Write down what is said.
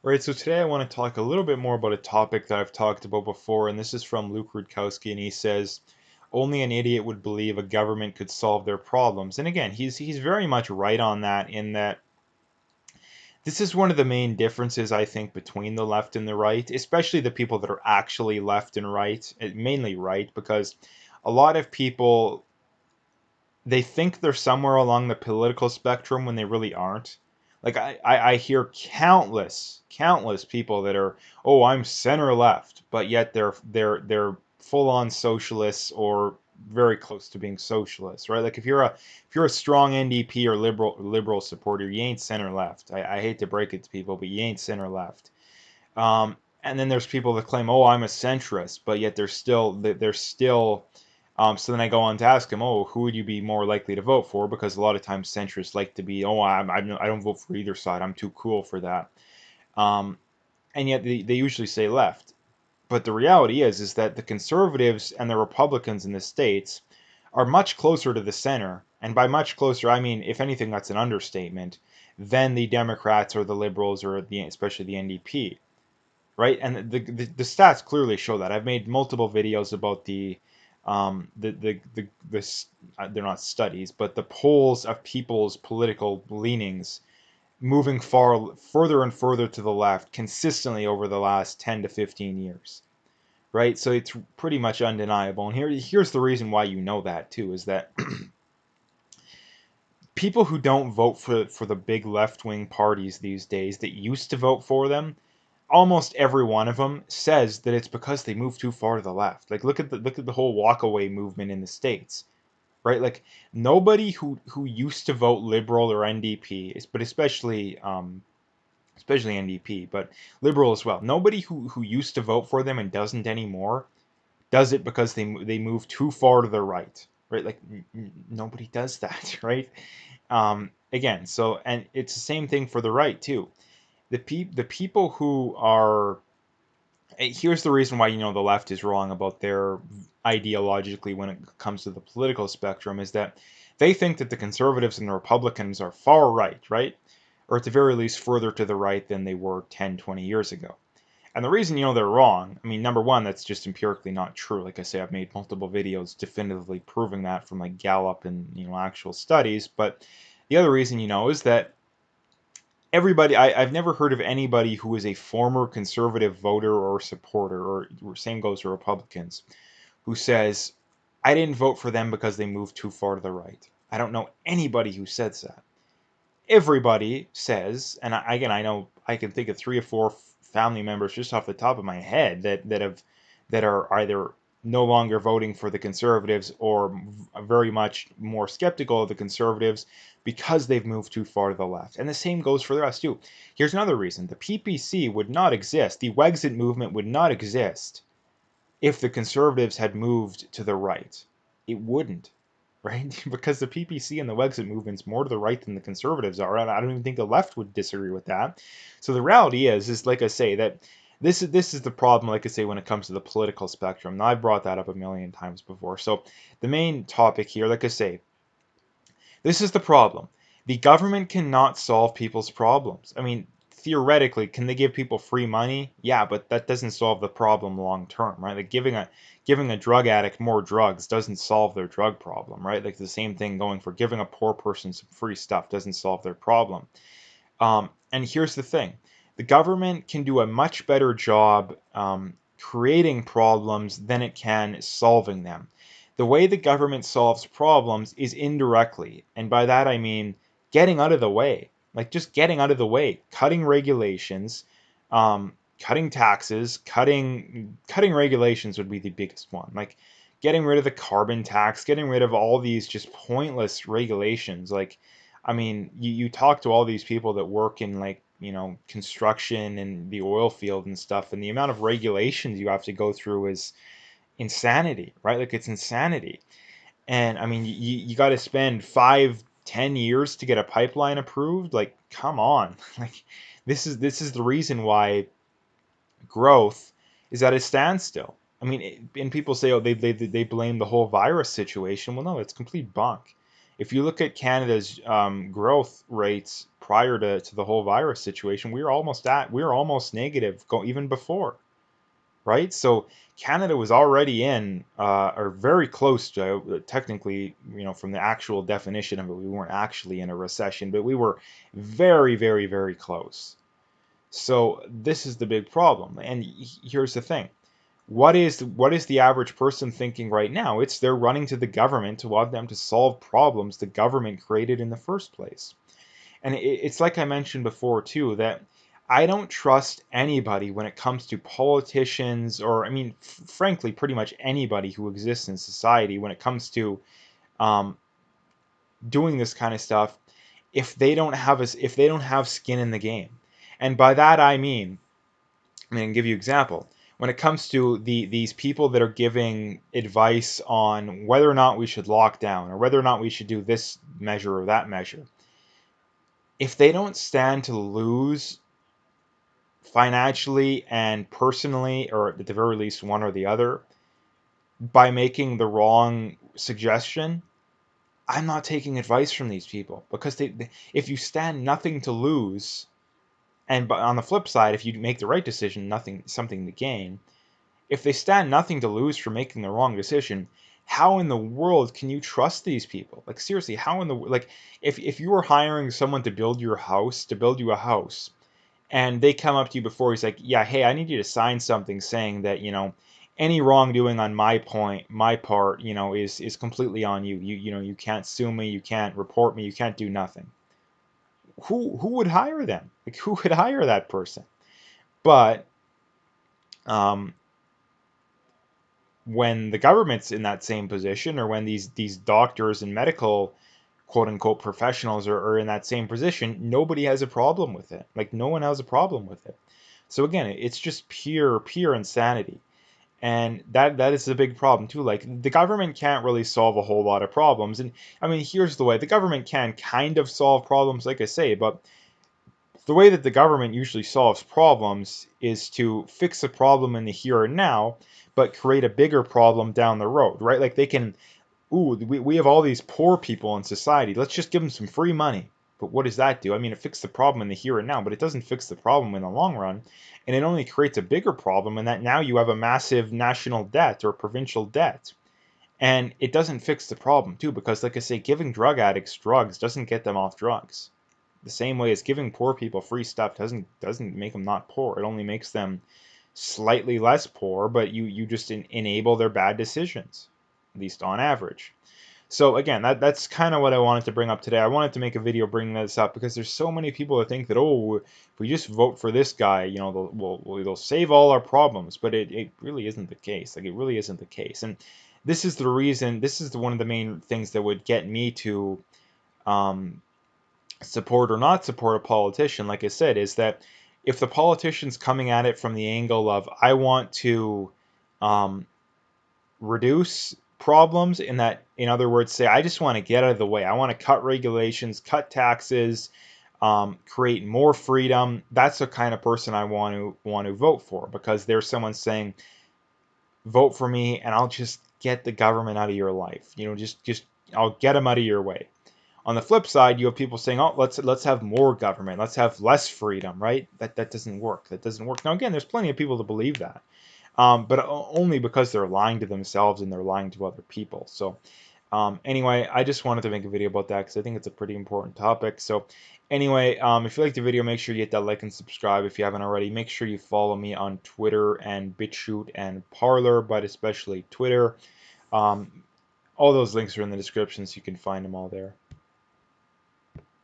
All right, so today I want to talk a little bit more about a topic that I've talked about before, and this is from Luke Rudkowski, and he says, "Only an idiot would believe a government could solve their problems." And again, he's very much right on that, in that this is one of the main differences I think between the left and the right, especially the people that are actually left and right, mainly right, because a lot of people they think they're somewhere along the political spectrum when they really aren't. Like I hear countless people that are, oh, I'm center left, but yet they're full on socialists or very close to being socialists, right? Like if you're a strong NDP or liberal supporter, you ain't center left. I hate to break it to people, but you ain't center left. And then there's people that claim, oh, I'm a centrist, but yet they're still so then I go on to ask him, oh, who would you be more likely to vote for? Because a lot of times centrists like to be, oh, I don't vote for either side. I'm too cool for that. Um, and yet they usually say left. But the reality is that the conservatives and the Republicans in the states are much closer to the center. And by much closer, I mean, if anything, that's an understatement, than the Democrats or the liberals or especially the NDP, right? And the stats clearly show that. I've made multiple videos about they're not studies, but the polls of people's political leanings moving further and further to the left consistently over the last 10 to 15 years, right? So it's pretty much undeniable. And here's the reason why you know that too, is that people who don't vote for the big left-wing parties these days that used to vote for them, almost every one of them says that it's because they move too far to the left. Like look at the whole walkaway movement in the states, right? Like nobody who used to vote liberal or NDP, but especially NDP, but liberal as well. Nobody who used to vote for them and doesn't anymore does it because they move too far to the right, right? Like nobody does that, right? Again, so and it's the same thing for the right too. The people who are here's the reason why the left is wrong about their ideologically when it comes to the political spectrum, is that they think that the conservatives and the Republicans are far right, or at the very least further to the right than they were 10, 20 years ago. And the reason they're wrong, I mean, number one, that's just empirically not true. Like I say, I've made multiple videos definitively proving that from like Gallup and actual studies. But the other reason is that I've never heard of anybody who is a former conservative voter or supporter, or same goes for Republicans, who says, I didn't vote for them because they moved too far to the right. I don't know anybody who says that. Everybody says, and again, I know I can think of three or four family members just off the top of my head that are either no longer voting for the conservatives or very much more skeptical of the conservatives because they've moved too far to the left. And the same goes for the rest too. Here's another reason: the PPC would not exist, the Wexit movement would not exist if the conservatives had moved to the right. It wouldn't, right? Because the PPC and the Wexit movement's more to the right than the conservatives are, and I don't even think the left would disagree with that. So the reality is like I say, that this is the problem, like I say, when it comes to the political spectrum. Now, I've brought that up a million times before. So the main topic here, like I say, this is the problem. The government cannot solve people's problems. I mean, theoretically, can they give people free money? Yeah, but that doesn't solve the problem long term, right? Like giving a drug addict more drugs doesn't solve their drug problem, right? Like the same thing going for giving a poor person some free stuff doesn't solve their problem. And here's the thing: the government can do a much better job creating problems than it can solving them. The way the government solves problems is indirectly, and by that I mean getting out of the way, like just getting out of the way, cutting regulations, cutting taxes, cutting regulations would be the biggest one. Like getting rid of the carbon tax, getting rid of all these just pointless regulations. Like, I mean, you talk to all these people that work in like construction and the oil field and stuff, and the amount of regulations you have to go through is insanity, right? Like it's insanity. And I mean, you got to spend 5, 10 years to get a pipeline approved. Like, come on. Like, this is the reason why growth is at a standstill. I mean, and people say, oh, they blame the whole virus situation. Well, no, it's complete bunk. If you look at Canada's growth rates prior to the whole virus situation, we were almost negative even before, right? So Canada was already in or very close to technically, from the actual definition of it, we weren't actually in a recession, but we were very, very, very close. So this is the big problem. And here's the thing. What is the average person thinking right now? It's they're running to the government to want them to solve problems the government created in the first place. And it's like I mentioned before too, that I don't trust anybody when it comes to politicians, or I mean, frankly, pretty much anybody who exists in society when it comes to um, doing this kind of stuff, if they don't have skin in the game. And by that I mean, I'll give you an example. When it comes to these people that are giving advice on whether or not we should lock down or whether or not we should do this measure or that measure, if they don't stand to lose financially and personally, or at the very least one or the other, by making the wrong suggestion, I'm not taking advice from these people, because if you stand nothing to lose, and but on the flip side, if you make the right decision, something to gain. If they stand nothing to lose for making the wrong decision, how in the world can you trust these people? Like, seriously, how in the like if you were hiring someone to build you a house, and they come up to you before, he's like, yeah, hey, I need you to sign something saying that, any wrongdoing on my part, is completely on you. You can't sue me, you can't report me, you can't do nothing. Who would hire them? Like, who would hire that person? But um, when the government's in that same position, or when these doctors and medical quote unquote professionals are in that same position, nobody has a problem with it. Like, no one has a problem with it. So again, it's just pure insanity. And that is a big problem too. Like, the government can't really solve a whole lot of problems. And I mean, here's the way. The government can kind of solve problems, like I say, but the way that the government usually solves problems is to fix a problem in the here and now, but create a bigger problem down the road, right? Like, they can, ooh, we have all these poor people in society. Let's just give them some free money. But what does that do? I mean, it fixes the problem in the here and now, but it doesn't fix the problem in the long run. And it only creates a bigger problem, in that now you have a massive national debt or provincial debt. And it doesn't fix the problem too, because like I say, giving drug addicts drugs doesn't get them off drugs. The same way as giving poor people free stuff doesn't make them not poor. It only makes them slightly less poor, but you just enable their bad decisions, at least on average. So again, that's kind of what I wanted to bring up today. I wanted to make a video bringing this up because there's so many people that think that, oh, if we just vote for this guy, they'll save all our problems. But it really isn't the case. Like, it really isn't the case. And this is the reason. This is one of the main things that would get me to um, support or not support a politician. Like I said, is that if the politician's coming at it from the angle of, I want to um, reduce problems, in other words, say, I just want to get out of the way, I want to cut regulations, cut taxes, create more freedom, that's the kind of person I want to vote for, because there's someone saying, vote for me and I'll just get the government out of your life, just I'll get them out of your way. On the flip side, you have people saying, oh, let's have more government, let's have less freedom, right? That doesn't work. That doesn't work. Now, again, there's plenty of people that believe that, but only because they're lying to themselves and they're lying to other people. So anyway, I just wanted to make a video about that because I think it's a pretty important topic. So anyway, if you liked the video, make sure you hit that like and subscribe if you haven't already. Make sure you follow me on Twitter and BitChute and Parler, but especially Twitter. Um, all those links are in the description, so you can find them all there.